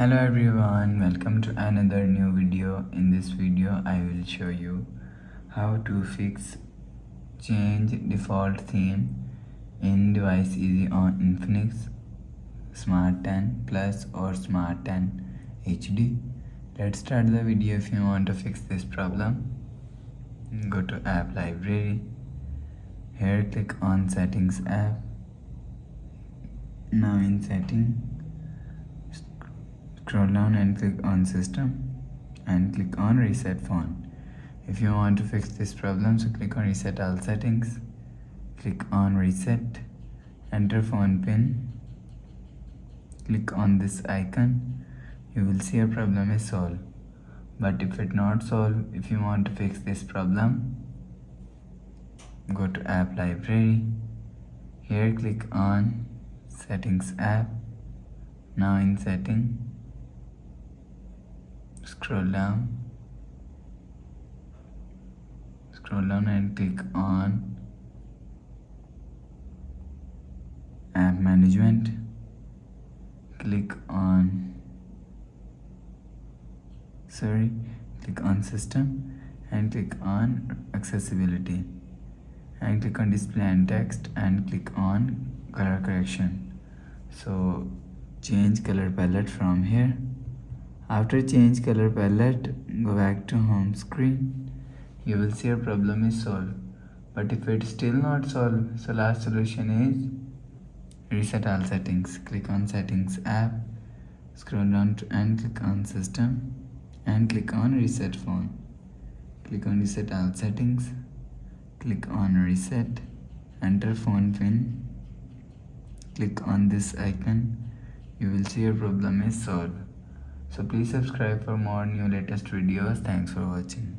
Hello everyone, welcome to another new video. In this video I will show you how to fix change default theme in device easy on Infinix Smart 10 Plus or Smart 10 HD. Let's start the video. If you want to fix this problem, go to app library. Here click on settings app. Now in setting, scroll down and click on system and click on reset phone. If you want to fix this problem, so click on reset all settings, click on reset, enter phone pin, click on this icon. You will see your problem is solved. But if it not solved, if you want to fix this problem, go to app library. Here click on settings app. Now in setting, scroll down and click on app management, click on system and click on accessibility and click on display and text and click on color correction. So change color palette from here. After change color palette, go back to home screen. You will see your problem is solved. But if it's still not solved, so last solution is reset all settings. Click on settings app, scroll down and click on system and click on reset phone. Click on reset all settings, click on reset, enter phone pin, click on this icon. You will see your problem is solved. So please subscribe for more new latest videos. Thanks for watching.